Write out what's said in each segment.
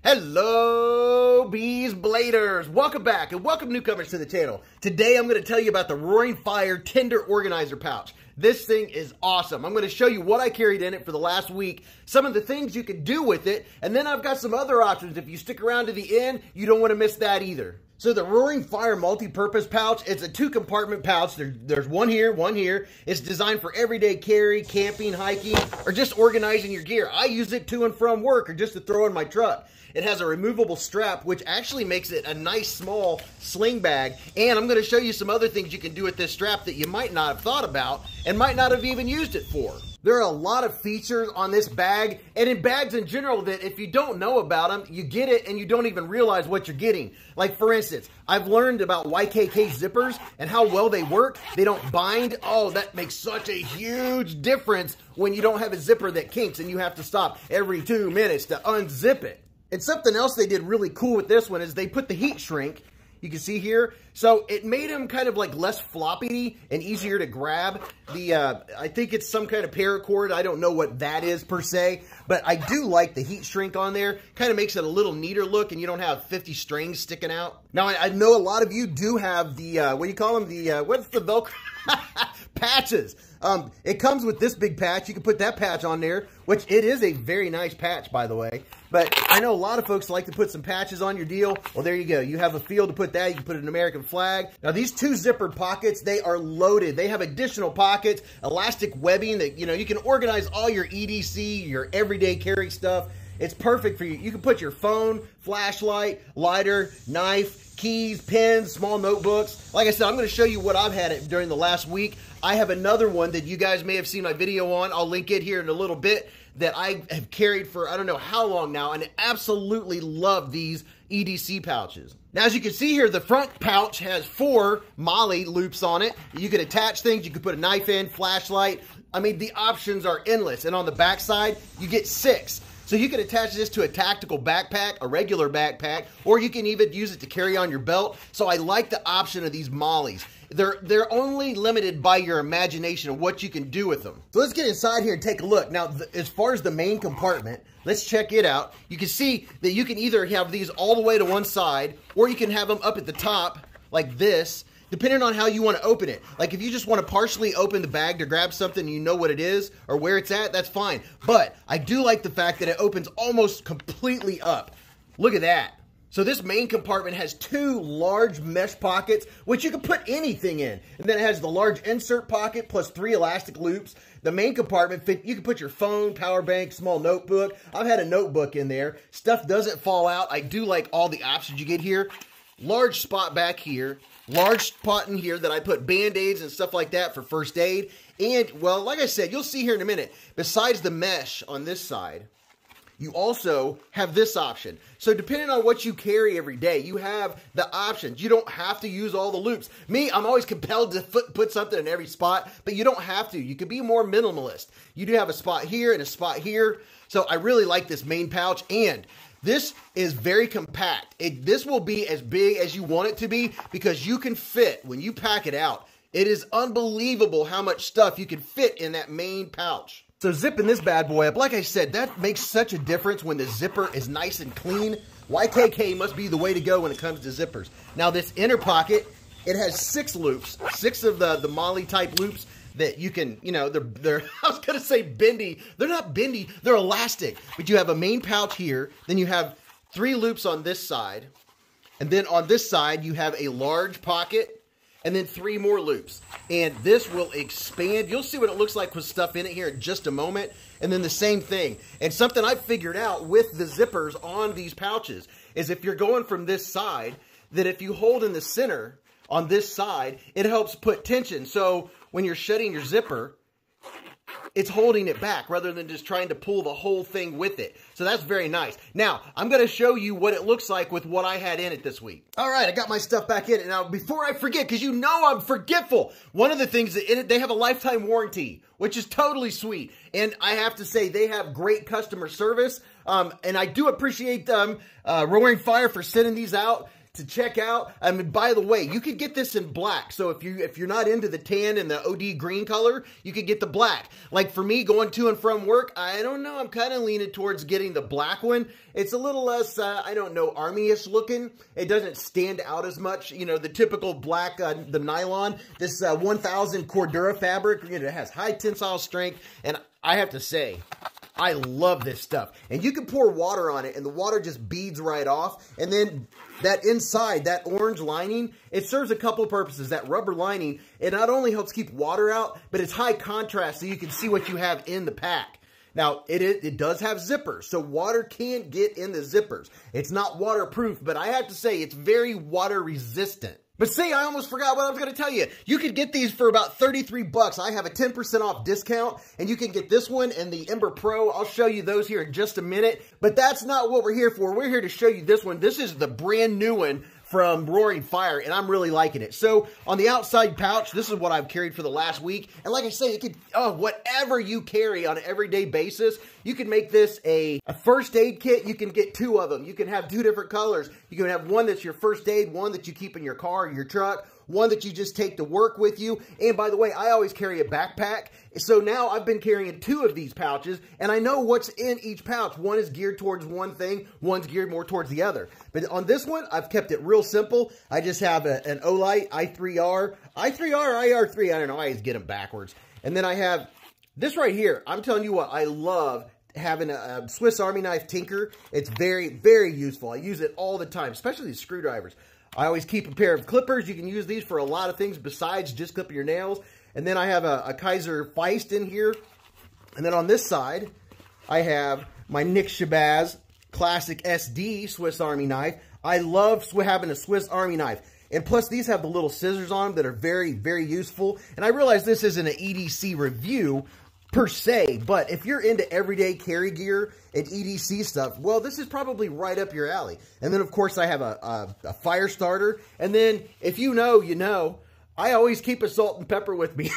Hello, Beez Bladers. Welcome back and welcome newcomers to the channel. Today I'm going to tell you about the Roaring Fire Tinder Organizer Pouch. This thing is awesome. I'm going to show you what I carried in it for the last week, some of the things you can do with it, and then I've got some other options. If you stick around to the end, you don't want to miss that either. So the Roaring Fire multi-purpose pouch, it's a 2-compartment pouch. There's one here, one here. It's designed for everyday carry, camping, hiking, or just organizing your gear. I use it to and from work or just to throw in my truck. It has a removable strap, which actually makes it a nice small sling bag. And I'm going to show you some other things you can do with this strap that you might not have thought about and might not have even used it for. There are a lot of features on this bag and in bags in general that if you don't know about them, you get it and you don't even realize what you're getting. Like for instance, I've learned about YKK zippers and how well they work. They don't bind. Oh, that makes such a huge difference when you don't have a zipper that kinks and you have to stop every 2 minutes to unzip it. And something else they did really cool with this one is they put the heat shrink, you can see here, so it made them kind of like less floppy and easier to grab. I think it's some kind of paracord. I don't know what that is per se, but I do like the heat shrink on there. Kind of makes it a little neater look and you don't have 50 strings sticking out. Now, I know a lot of you do have the, what do you call them? The, what's the Velcro? Patches. It comes with this big patch. You can put that patch on there, which it is a very nice patch, by the way. But I know a lot of folks like to put some patches on your deal. Well, there you go. You have a field to put that. You can put an American flag. Now, these 2 zippered pockets, they are loaded. They have additional pockets, elastic webbing that, you know, you can organize all your EDC, your everyday carry stuff. It's perfect for you. You can put your phone, flashlight, lighter, knife, keys, pens, small notebooks. Like I said, I'm going to show you what I've had it during the last week. I have another one that you guys may have seen my video on. I'll link it here in a little bit that I have carried for I don't know how long now and absolutely love these EDC pouches. Now, as you can see here, the front pouch has 4 MOLLE loops on it. You can attach things. You can put a knife in, flashlight. I mean, the options are endless. And on the back side, you get 6. So you can attach this to a tactical backpack, a regular backpack, or you can even use it to carry on your belt. So I like the option of these MOLLEs. They're only limited by your imagination of what you can do with them. So let's get inside here and take a look. Now, as far as the main compartment, let's check it out. You can see that you can either have these all the way to one side, or you can have them up at the top like this, depending on how you want to open it. Like if you just want to partially open the bag to grab something and you know what it is or where it's at, that's fine. But I do like the fact that it opens almost completely up. Look at that. So this main compartment has 2 large mesh pockets, which you can put anything in. And then it has the large insert pocket plus 3 elastic loops. The main compartment, you can put your phone, power bank, small notebook. I've had a notebook in there. Stuff doesn't fall out. I do like all the options you get here. Large spot back here. Large spot in here that I put Band-Aids and stuff like that for first aid. And, well, like I said, you'll see here in a minute, besides the mesh on this side, you also have this option. So depending on what you carry every day, you have the options. You don't have to use all the loops. Me, I'm always compelled to put something in every spot, but you don't have to. You can be more minimalist. You do have a spot here and a spot here. So I really like this main pouch, and this is very compact. This will be as big as you want it to be because you can fit, when you pack it out, it is unbelievable how much stuff you can fit in that main pouch. So zipping this bad boy up, like I said, that makes such a difference when the zipper is nice and clean. YKK must be the way to go when it comes to zippers. Now this inner pocket, it has 6 loops, 6 of the MOLLE type loops that you can, you know, they're I was going to say bendy. They're not bendy, they're elastic. But you have a main pouch here, then you have 3 loops on this side, and then on this side you have a large pocket, and then 3 more loops. And this will expand. You'll see what it looks like with stuff in it here in just a moment. And then the same thing. And something I've figured out with the zippers on these pouches is if you're going from this side, that if you hold in the center on this side, it helps put tension. So when you're shutting your zipper, it's holding it back rather than just trying to pull the whole thing with it. So that's very nice. Now, I'm going to show you what it looks like with what I had in it this week. All right, I got my stuff back in it. Now, before I forget, because you know I'm forgetful, one of the things that in it, they have a lifetime warranty, which is totally sweet. And I have to say, they have great customer service. And I do appreciate Roaring Fire for sending these out. to check out. I mean, by the way, you could get this in black. So if you're not into the tan and the OD green color, you could get the black. Like for me, going to and from work, I don't know. I'm kind of leaning towards getting the black one. It's a little less, I don't know, army-ish looking. It doesn't stand out as much. You know, the typical black, the nylon, this 1000 Cordura fabric, you know, it has high tensile strength. And I have to say, I love this stuff. And you can pour water on it and the water just beads right off. And then that inside, that orange lining, it serves a couple of purposes. That rubber lining, it not only helps keep water out, but it's high contrast so you can see what you have in the pack. Now, it does have zippers, so water can't get in the zippers. It's not waterproof, but I have to say it's very water resistant. But see, I almost forgot what I was going to tell you. You could get these for about 33 bucks. I have a 10% off discount, and you can get this one and the Ember Pro. I'll show you those here in just a minute. But that's not what we're here for. We're here to show you this one. This is the brand new one from Roaring Fire, and I'm really liking it. So on the outside pouch, this is what I've carried for the last week. And like I say, it could, whatever you carry on an everyday basis, you can make this a first aid kit. You can get 2 of them. You can have 2 different colors. You can have one that's your first aid, one that you keep in your car or your truck, one that you just take to work with you. And by the way, I always carry a backpack. So now I've been carrying 2 of these pouches, and I know what's in each pouch. One is geared towards one thing, one's geared more towards the other. But on this one, I've kept it real simple. I just have an Olight i3R, IR3, I don't know, I always get them backwards. And then I have this right here. I'm telling you what, I love having a Swiss Army knife Tinker. It's very, very useful. I use it all the time, especially these screwdrivers. I always keep a pair of clippers. You can use these for a lot of things besides just clipping your nails. And then I have a KIZER Feist in here. And then on this side, I have my Nick Shabazz Classic SD Swiss Army knife. I love having a Swiss Army knife. And plus, these have the little scissors on them that are very, very useful. And I realize this isn't an EDC review per se, but if you're into everyday carry gear and EDC stuff, well, this is probably right up your alley. And then, of course, I have a fire starter. And then, if you know, you know, I always keep a salt and pepper with me.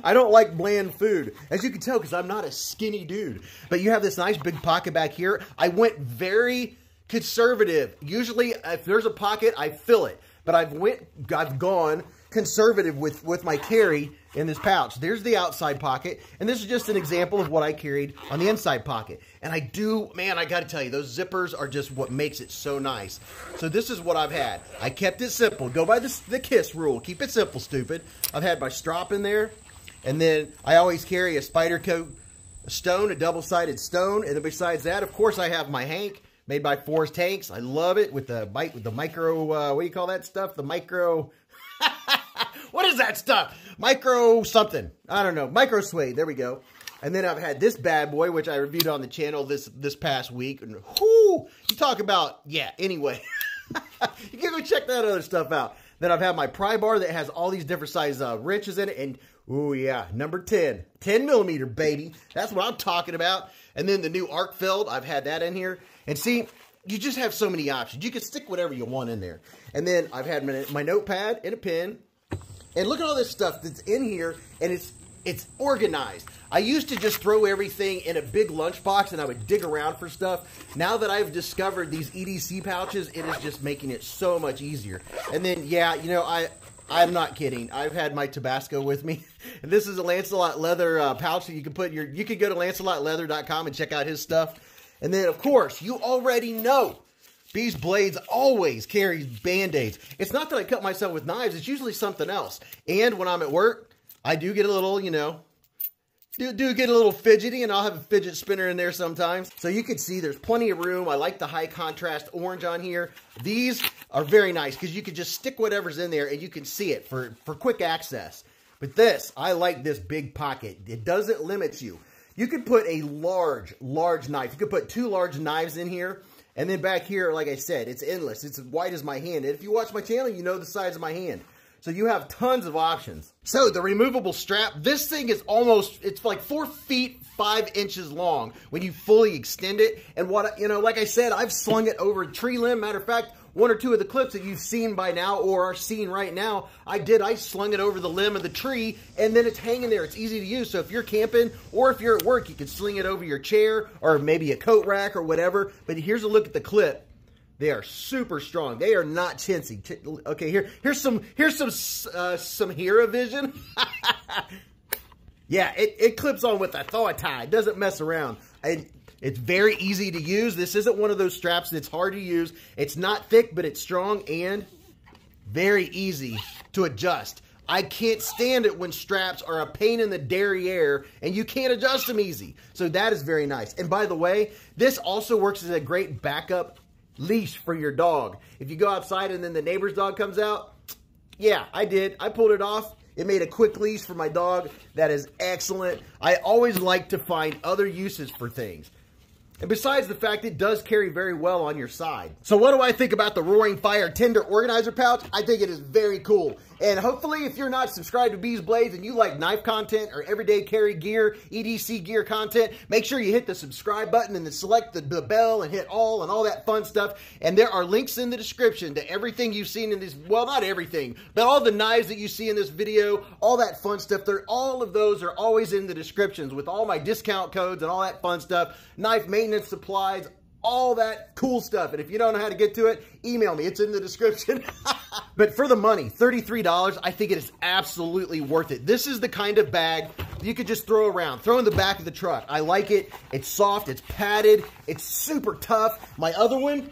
I don't like bland food, as you can tell, because I'm not a skinny dude. But you have this nice big pocket back here. I went very conservative. Usually, if there's a pocket, I fill it. But I've gone conservative with my carry in this pouch. There's the outside pocket, and this is just an example of what I carried on the inside pocket. And I do, man, I gotta tell you, those zippers are just what makes it so nice. So this is what I've had. I kept it simple. Go by the KISS rule. Keep it simple, stupid. I've had my strap in there, and then I always carry a Spyderco stone, a double-sided stone, and then besides that, of course, I have my Hank, made by Forrest Hanks. I love it with the micro, what do you call that stuff? The micro... What is that stuff? Micro something. I don't know. Micro suede. There we go. And then I've had this bad boy, which I reviewed on the channel this past week. And whoo, you talk about, yeah, anyway. You can go check that other stuff out. Then I've had my pry bar that has all these different size wrenches in it. And, ooh, yeah, number 10. 10 millimeter, baby. That's what I'm talking about. And then the new Arkfeld, I've had that in here. And see, you just have so many options. You can stick whatever you want in there. And then I've had my notepad and a pen. And look at all this stuff that's in here, and it's organized. I used to just throw everything in a big lunchbox, and I would dig around for stuff. Now that I've discovered these EDC pouches, it is just making it so much easier. And then, yeah, you know, I'm not kidding. I've had my Tabasco with me. And this is a Lancelot leather pouch that you can put you can go to lancelotleather.com and check out his stuff. And then, of course, you already know, Beez Blades always carries Band-Aids. It's not that I cut myself with knives. It's usually something else. And when I'm at work, I do get a little, you know, do get a little fidgety, and I'll have a fidget spinner in there sometimes. So you can see there's plenty of room. I like the high contrast orange on here. These are very nice because you can just stick whatever's in there and you can see it for quick access. But this, I like this big pocket. It doesn't limit you. You could put a large knife. You could put 2 large knives in here. And then back here, like I said, it's endless. It's as wide as my hand. And if you watch my channel, you know the size of my hand. So you have tons of options. So the removable strap, this thing is it's like 4 feet, 5 inches long when you fully extend it. And what, you know, like I said, I've slung it over a tree limb. Matter of fact, 1 or 2 of the clips that you've seen by now or are seeing right now, I slung it over the limb of the tree, and then it's hanging there. It's easy to use. So if you're camping or if you're at work, you can sling it over your chair or maybe a coat rack or whatever. But here's a look at the clip. They are super strong. They are not chintzy. Okay, here's some Hera vision. Yeah, it clips on with a thigh tie. It doesn't mess around. And it's very easy to use. This isn't one of those straps that's hard to use. It's not thick, but it's strong and very easy to adjust. I can't stand it when straps are a pain in the derriere and you can't adjust them easy. So that is very nice. And by the way, this also works as a great backup leash for your dog. If you go outside and then the neighbor's dog comes out, yeah, I did. I pulled it off. It made a quick leash for my dog. That is excellent. I always like to find other uses for things. And besides the fact it does carry very well on your side. So what do I think about the Roaring Fire Tinder Organizer Pouch? I think it is very cool. And hopefully if you're not subscribed to Beez Blades and you like knife content or everyday carry gear, EDC gear content, make sure you hit the subscribe button and then select the bell and hit all and all that fun stuff. And there are links in the description to everything you've seen in this, well, not everything, but all the knives that you see in this video, all that fun stuff. All of those are always in the descriptions with all my discount codes and all that fun stuff. Knife maintenance supplies, all that cool stuff. And if you don't know how to get to it, email me. It's in the description. But for the money, $33, I think it is absolutely worth it. This is the kind of bag you could just throw around, throw in the back of the truck. I like it. It's soft. It's padded. It's super tough. My other one,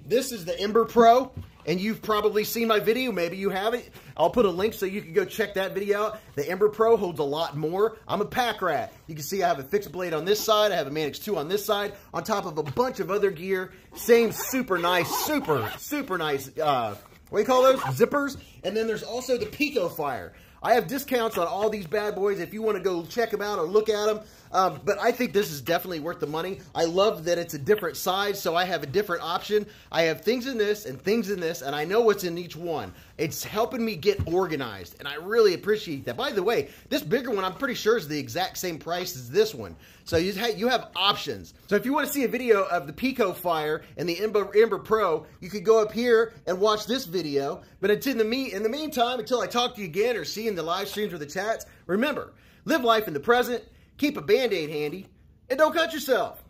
this is the Ember Pro. And you've probably seen my video. Maybe you haven't. I'll put a link so you can go check that video out. The Ember Pro holds a lot more. I'm a pack rat. You can see I have a fixed blade on this side. I have a Manix 2 on this side, on top of a bunch of other gear. Same super nice, super nice, what do you call those? Zippers. And then there's also the Pico Fire. I have discounts on all these bad boys if you want to go check them out or look at them. But I think this is definitely worth the money. I love that it's a different size, so I have a different option. I have things in this and things in this, and I know what's in each one. It's helping me get organized, and I really appreciate that. By the way, this bigger one I'm pretty sure is the exact same price as this one. So you have options. So if you want to see a video of the Pico Fire and the Ember Pro, you could go up here and watch this video. But in the meantime, until I talk to you again or see you in the live streams or the chats, remember, live life in the present, keep a Band-Aid handy, and don't cut yourself.